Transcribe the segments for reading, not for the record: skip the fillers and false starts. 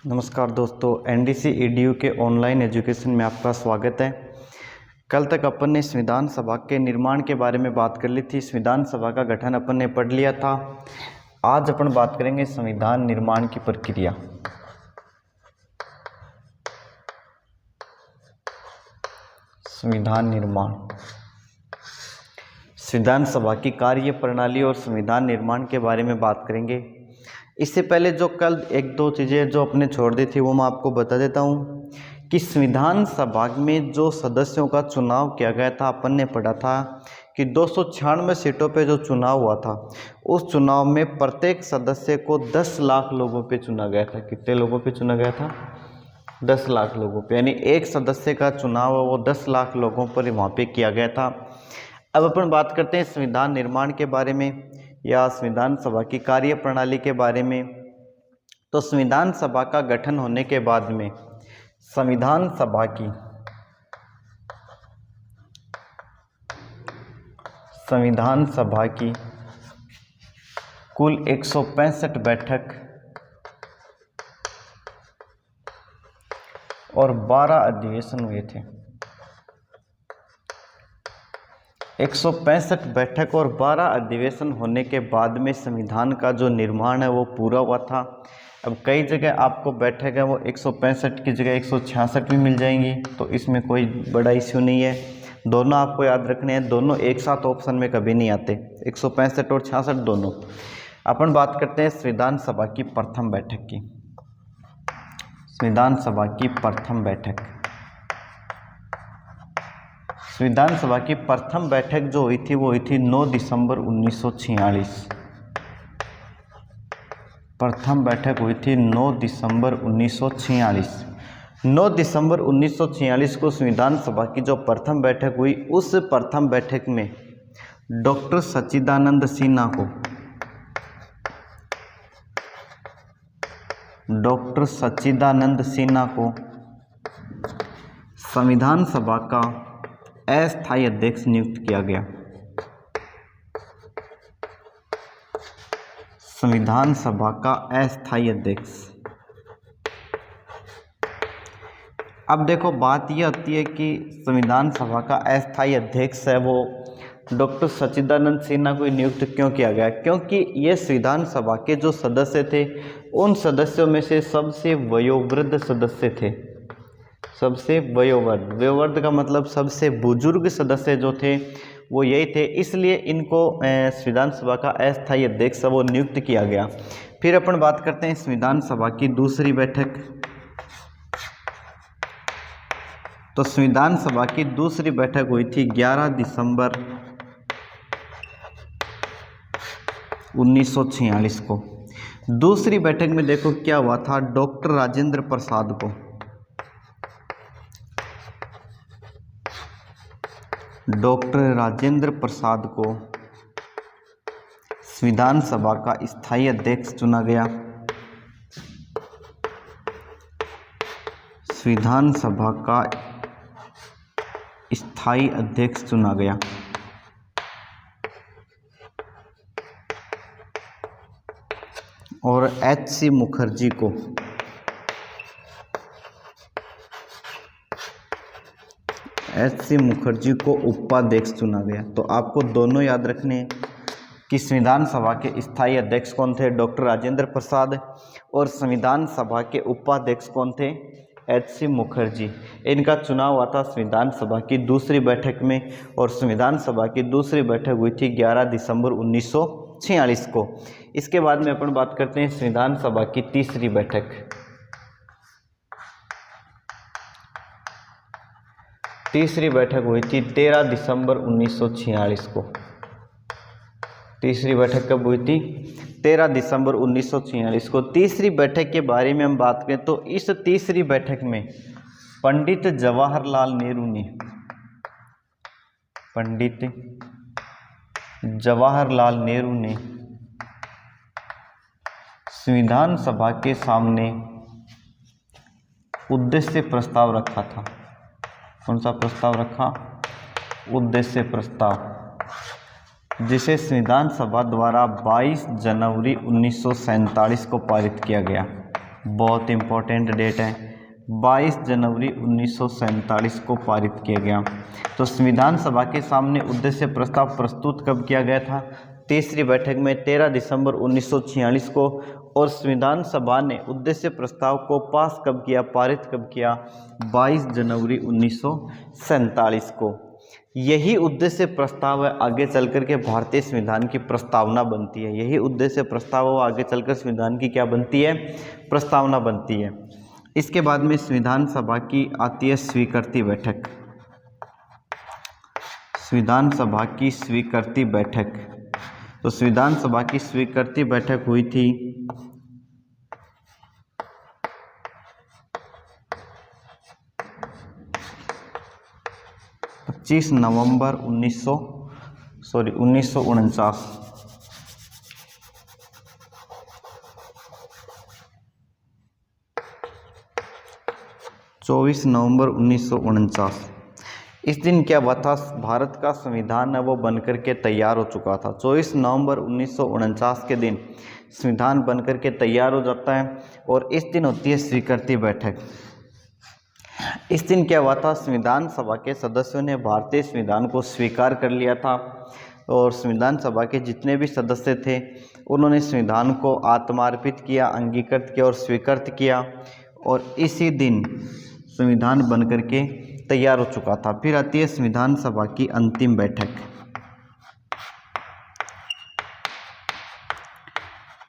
नमस्कार दोस्तों, NDC EDU के ऑनलाइन एजुकेशन में आपका स्वागत है। कल तक अपन ने संविधान सभा के निर्माण के बारे में बात कर ली थी। संविधान सभा का गठन अपन ने पढ़ लिया था। आज अपन बात करेंगे संविधान निर्माण की प्रक्रिया। संविधान निर्माण, संविधान सभा की कार्य प्रणाली और संविधान निर्माण के बारे में बात करेंगे। इससे पहले जो कल एक दो चीज़ें जो अपने छोड़ दी थी वो मैं आपको बता देता हूँ कि संविधान सभा में जो सदस्यों का चुनाव किया गया था, अपन ने पढ़ा था कि 296 सीटों पे जो चुनाव हुआ था, उस चुनाव में प्रत्येक सदस्य को 10 लाख लोगों पे चुना गया था। कितने लोगों पे चुना गया था? 10 लाख लोगों पे, यानी एक सदस्य का चुनाव वो 10 लाख लोगों पर वहाँ पे किया गया था। अब अपन बात करते हैं संविधान निर्माण के बारे में या संविधान सभा की कार्य प्रणाली के बारे में। तो संविधान सभा का गठन होने के बाद में संविधान सभा की कुल 165 बैठक और 12 अधिवेशन हुए थे। 165 बैठक और 12 अधिवेशन होने के बाद में संविधान का जो निर्माण है वो पूरा हुआ था। अब कई जगह आपको बैठक है वो 165 की जगह 166 भी मिल जाएंगी, तो इसमें कोई बड़ा इश्यू नहीं है। दोनों आपको याद रखने हैं, दोनों एक साथ ऑप्शन में कभी नहीं आते, 165 और 66 दोनों। अपन बात करते हैं संविधान सभा की प्रथम बैठक की। संविधान सभा की प्रथम बैठक, संविधान सभा की प्रथम बैठक जो हुई थी वो हुई थी 9 दिसंबर 1946। प्रथम बैठक हुई थी 9 दिसंबर 1946। 9 दिसंबर 1946 को संविधान सभा की जो प्रथम बैठक हुई, उस प्रथम बैठक में डॉक्टर सच्चिदानंद सिन्हा को संविधान सभा का अस्थायी अध्यक्ष नियुक्त किया गया। संविधान सभा का अस्थायी अध्यक्ष। अब देखो, बात यह होती है कि संविधान सभा का अस्थायी अध्यक्ष है वो डॉक्टर सच्चिदानंद सिन्हा को नियुक्त क्यों किया गया? क्योंकि ये संविधान सभा के जो सदस्य थे, उन सदस्यों में से सबसे वयोवृद्ध सदस्य थे। सबसे वयोवृद्ध, वयोवृद्ध का मतलब सबसे बुजुर्ग सदस्य जो थे वो यही थे, इसलिए इनको संविधान सभा का अस्थायी अध्यक्ष वो नियुक्त किया गया। फिर अपन बात करते हैं संविधान सभा की दूसरी बैठक। तो संविधान सभा की दूसरी बैठक हुई थी 11 दिसंबर 1946 को। दूसरी बैठक में देखो क्या हुआ था, डॉक्टर राजेंद्र प्रसाद को संविधान सभा का स्थायी अध्यक्ष चुना गया। संविधान सभा का स्थायी अध्यक्ष चुना गया। और एच.सी. मुखर्जी को उपाध्यक्ष चुना गया। तो आपको दोनों याद रखने हैं कि संविधान सभा के स्थायी अध्यक्ष कौन थे? डॉक्टर राजेंद्र प्रसाद। और संविधान सभा के उपाध्यक्ष कौन थे? एच.सी. मुखर्जी। इनका चुनाव हुआ था संविधान सभा की दूसरी बैठक में, और संविधान सभा की दूसरी बैठक हुई थी 11 दिसंबर 1946 को। इसके बाद में अपन बात करते हैं संविधान सभा की तीसरी बैठक। तीसरी बैठक हुई थी 13 दिसंबर 1946 को। तीसरी बैठक कब हुई थी? 13 दिसंबर 1946 को। तीसरी बैठक के बारे में हम बात करें तो इस तीसरी बैठक में पंडित जवाहरलाल नेहरू ने संविधान सभा के सामने उद्देश्य प्रस्ताव रखा था। कौन सा प्रस्ताव रखा? उद्देश्य प्रस्ताव, जिसे संविधान सभा द्वारा 22 जनवरी 1947 को पारित किया गया। बहुत इम्पोर्टेंट डेट है, 22 जनवरी 1947 को पारित किया गया। तो संविधान सभा के सामने उद्देश्य प्रस्ताव प्रस्तुत कब किया गया था? तीसरी बैठक में 13 दिसंबर 1946 को। और संविधान सभा ने उद्देश्य प्रस्ताव को पास कब किया, पारित कब किया? 22 जनवरी 1947 को। यही उद्देश्य प्रस्ताव है आगे चलकर के भारतीय संविधान की प्रस्तावना बनती है। यही उद्देश्य प्रस्ताव हो आगे चलकर संविधान की क्या बनती है? प्रस्तावना बनती है। इसके बाद में संविधान सभा की आती है स्वीकृति बैठक। संविधान सभा की स्वीकृति बैठक। तो संविधान सभा की स्वीकृति बैठक हुई थी 25 नवंबर 1949। 24 नवंबर 1949। इस दिन क्या हुआ था? भारत का संविधान है वो बनकर के तैयार हो चुका था। 24 नवंबर 1949 के दिन संविधान बनकर के तैयार हो जाता है और इस दिन होती है स्वीकृति बैठक। इस दिन क्या हुआ था? संविधान सभा के सदस्यों ने भारतीय संविधान को स्वीकार कर लिया था और संविधान सभा के जितने भी सदस्य थे उन्होंने संविधान को आत्मार्पित किया, अंगीकृत किया और स्वीकृत किया और इसी दिन संविधान बनकर के तैयार हो चुका था। फिर आती है संविधान सभा की अंतिम बैठक।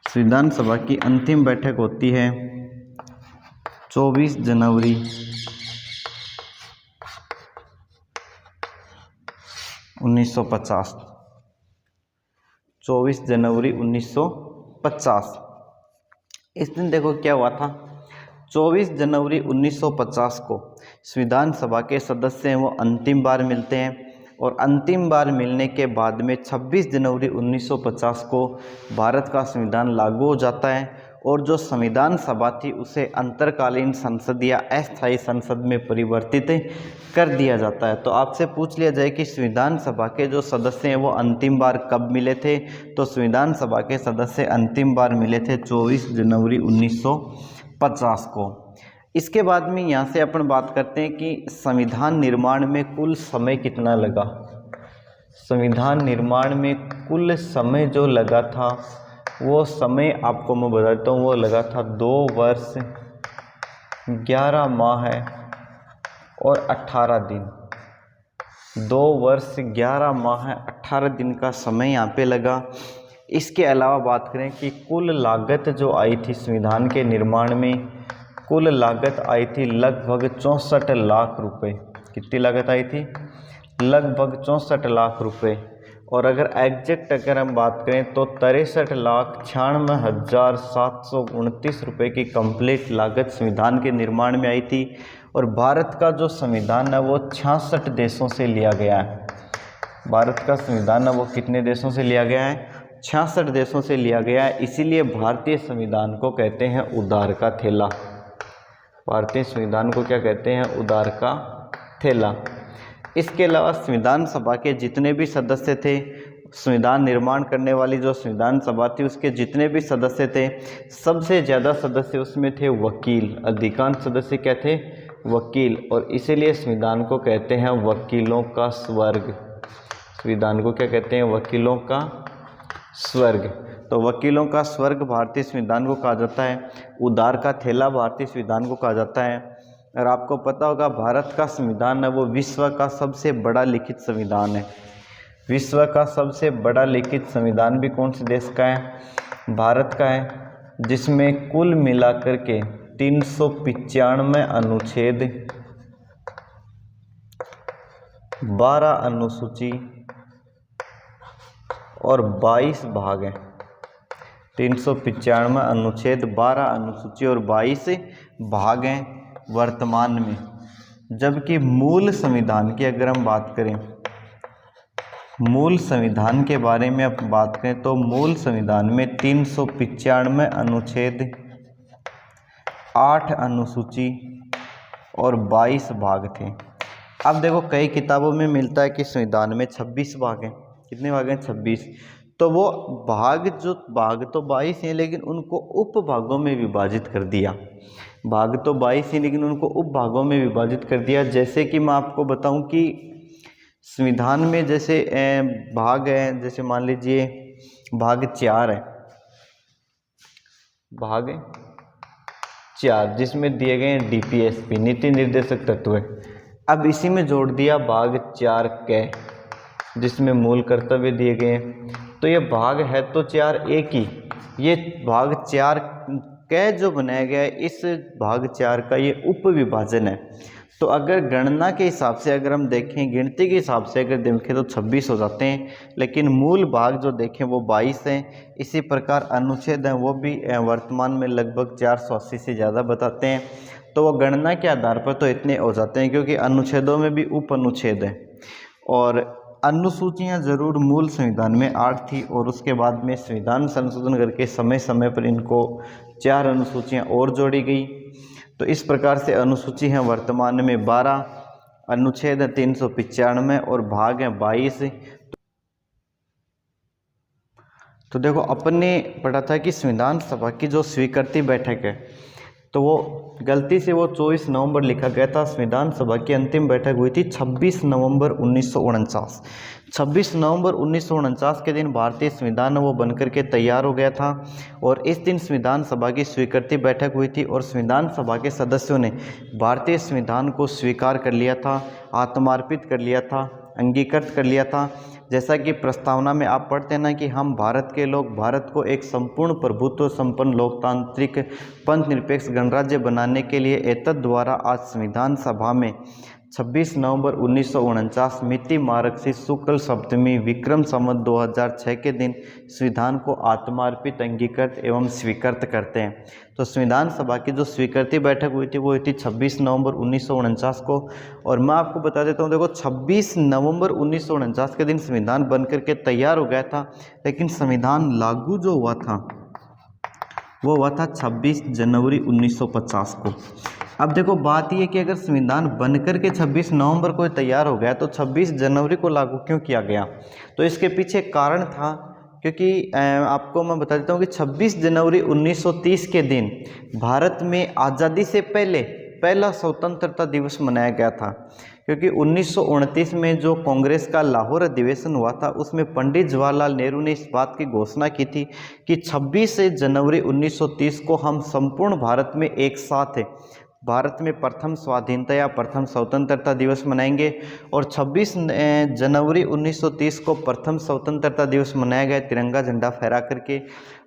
संविधान सभा की अंतिम बैठक होती है 24 जनवरी 1950। 24 जनवरी 1950। इस दिन देखो क्या हुआ था? 24 जनवरी 1950 को संविधान सभा के सदस्य हैं वो अंतिम बार मिलते हैं और अंतिम बार मिलने के बाद में 26 जनवरी 1950 को भारत का संविधान लागू हो जाता है और जो संविधान सभा थी उसे अंतरकालीन संसद या अस्थायी संसद में परिवर्तित कर दिया जाता है। तो आपसे पूछ लिया जाए कि संविधान सभा के जो सदस्य हैं वो अंतिम बार कब मिले थे? तो संविधान सभा के सदस्य अंतिम बार मिले थे 24 जनवरी 1950 को। इसके बाद में यहाँ से अपन बात करते हैं कि संविधान निर्माण में कुल समय कितना लगा। संविधान निर्माण में कुल समय जो लगा था वो समय आपको मैं बता देता हूँ, वो लगा था 2 वर्ष 11 माह और 18 दिन। 2 वर्ष 11 माह 18 दिन का समय यहाँ पे लगा। इसके अलावा बात करें कि कुल लागत जो आई थी संविधान के निर्माण में, कुल लागत आई थी लगभग 64 लाख रुपए। कितनी लागत आई थी? लगभग 64 लाख रुपए। और अगर एग्जैक्ट अगर हम बात करें तो 63,96,729 रुपये की कंप्लीट लागत संविधान के निर्माण में आई थी। और भारत का जो संविधान है वो 66 देशों से लिया गया है। भारत का संविधान है वो कितने देशों से लिया गया है? 66 देशों से लिया गया है। इसीलिए भारतीय संविधान को कहते हैं उधार का थैला। भारतीय संविधान को क्या कहते हैं? उधार का थैला। इसके अलावा संविधान सभा के जितने भी सदस्य थे, संविधान निर्माण करने वाली जो संविधान सभा थी उसके जितने भी सदस्य थे, सबसे ज़्यादा सदस्य उसमें थे वकील। अधिकांश सदस्य क्या थे? वकील। और इसीलिए संविधान को कहते हैं वकीलों का स्वर्ग। संविधान को क्या कहते हैं? वकीलों का स्वर्ग। तो वकीलों का स्वर्ग भारतीय संविधान को कहा जाता है। उधार का थैला भारतीय संविधान को कहा जाता है। और आपको पता होगा भारत का संविधान है वो विश्व का सबसे बड़ा लिखित संविधान है। विश्व का सबसे बड़ा लिखित संविधान भी कौन से देश का है? भारत का है, जिसमें कुल मिलाकर के 395 अनुच्छेद, 12 अनुसूची और 22 भाग हैं। 395 अनुच्छेद, 12 अनुसूची और 22 भाग हैं वर्तमान में। जबकि मूल संविधान की अगर हम बात करें, मूल संविधान के बारे में अब बात करें तो मूल संविधान में 395 अनुच्छेद, 8 अनुसूची और 22 भाग थे। अब देखो कई किताबों में मिलता है कि संविधान में 26 भाग हैं। कितने भाग हैं? 26। तो वो भाग तो 22 हैं, लेकिन उनको उपभागों में विभाजित कर दिया। भाग तो 22 हैं, लेकिन उनको उपभागों में विभाजित कर दिया। जैसे कि मैं आपको बताऊं कि संविधान में जैसे भाग है, जैसे मान लीजिए भाग 4 है, भाग 4 जिसमें दिए गए हैं डीपीएसपी, नीति निर्देशक तत्व। अब इसी में जोड़ दिया भाग 4 क, जिसमें मूल कर्तव्य दिए गए हैं। तो ये भाग है तो 4 एक ही, ये भाग 4 क जो बनाया गया है, इस भाग 4 का ये उप विभाजन है। तो अगर गणना के हिसाब से अगर हम देखें, गिनती के हिसाब से अगर देखें तो 26 हो जाते हैं, लेकिन मूल भाग जो देखें वो 22 हैं। इसी प्रकार अनुच्छेद हैं वो भी वर्तमान में लगभग 480 से ज़्यादा बताते हैं। तो वो गणना के आधार पर तो इतने हो जाते हैं, क्योंकि अनुच्छेदों में भी उप अनुच्छेद हैं। और अनुसूचियां जरूर मूल संविधान में 8 थी, और उसके बाद में संविधान संशोधन करके समय समय पर इनको 4 अनुसूचियां और जोड़ी गई। तो इस प्रकार से अनुसूची हैं वर्तमान में 12, अनुच्छेद है 395 और भाग हैं 22। तो देखो अपन ने पढ़ा था कि संविधान सभा की जो स्वीकृति बैठक है, तो वो गलती से वो 24 नवंबर लिखा गया था। संविधान सभा की अंतिम बैठक हुई थी 26 नवंबर 1949। 26 नवंबर 1949 के दिन भारतीय संविधान वो बनकर के तैयार हो गया था, और इस दिन संविधान सभा की स्वीकृति बैठक हुई थी, और संविधान सभा के सदस्यों ने भारतीय संविधान को स्वीकार कर लिया था, आत्मार्पित कर लिया था, अंगीकृत कर लिया था। जैसा कि प्रस्तावना में आप पढ़ते हैं ना कि हम भारत के लोग भारत को एक संपूर्ण प्रभुत्व संपन्न लोकतांत्रिक पंथ निरपेक्ष गणराज्य बनाने के लिए एतद द्वारा आज संविधान सभा में 26 नवंबर 1949 मिति मार्गशीर्ष शुक्ल सप्तमी विक्रम संवत 2006 के दिन संविधान को आत्मार्पित, अंगीकृत एवं स्वीकृत करते हैं। तो संविधान सभा की जो स्वीकृति बैठक हुई थी वो हुई थी 26 नवंबर 1949 को। और मैं आपको बता देता हूँ, देखो 26 नवंबर 1949 के दिन संविधान बनकर के तैयार हो गया था, लेकिन संविधान लागू जो हुआ था वो हुआ था 26 जनवरी 1950 को। अब देखो बात ये कि अगर संविधान बनकर के 26 नवंबर को तैयार हो गया तो 26 जनवरी को लागू क्यों किया गया? तो इसके पीछे कारण था, क्योंकि आपको मैं बता देता हूँ कि 26 जनवरी 1930 के दिन भारत में आज़ादी से पहले पहला स्वतंत्रता दिवस मनाया गया था। क्योंकि 1929 में जो कांग्रेस का लाहौर अधिवेशन हुआ था, उसमें पंडित जवाहरलाल नेहरू ने इस बात की घोषणा की थी कि 26 जनवरी 1930 को हम संपूर्ण भारत में एक साथ है भारत में प्रथम स्वाधीनता या प्रथम स्वतंत्रता दिवस मनाएंगे। और 26 जनवरी 1930 को प्रथम स्वतंत्रता दिवस मनाया गया तिरंगा झंडा फहरा करके।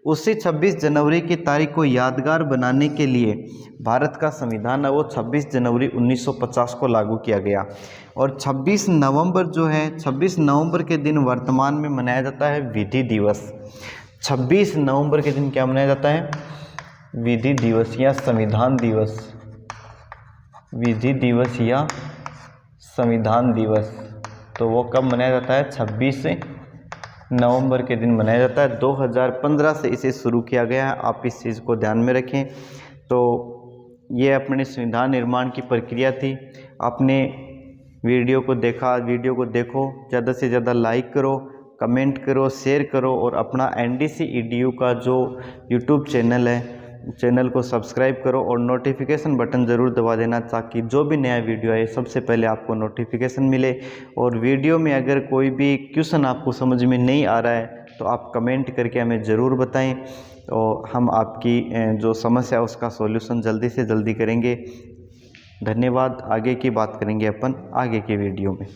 उसी 26 जनवरी की तारीख को यादगार बनाने के लिए भारत का संविधान है वो 26 जनवरी 1950 को लागू किया गया। और 26 नवंबर जो है, 26 नवंबर के दिन वर्तमान में मनाया जाता है विधि दिवस। 26 नवंबर के दिन क्या मनाया जाता है? विधि दिवस या संविधान दिवस। विधि दिवस या संविधान दिवस, तो वो कब मनाया जाता है? 26 नवंबर के दिन मनाया जाता है। 2015 से इसे शुरू किया गया है, आप इस चीज़ को ध्यान में रखें। तो ये अपने संविधान निर्माण की प्रक्रिया थी। आपने वीडियो को देखा, वीडियो को देखो, ज़्यादा से ज़्यादा लाइक करो, कमेंट करो, शेयर करो, और अपना NDC EDU का जो YouTube चैनल है, चैनल को सब्सक्राइब करो और नोटिफिकेशन बटन ज़रूर दबा देना, ताकि जो भी नया वीडियो आए सबसे पहले आपको नोटिफिकेशन मिले। और वीडियो में अगर कोई भी क्वेश्चन आपको समझ में नहीं आ रहा है तो आप कमेंट करके हमें ज़रूर बताएं, तो हम आपकी जो समस्या है उसका सॉल्यूशन जल्दी से जल्दी करेंगे। धन्यवाद। आगे की बात करेंगे अपन आगे के वीडियो में।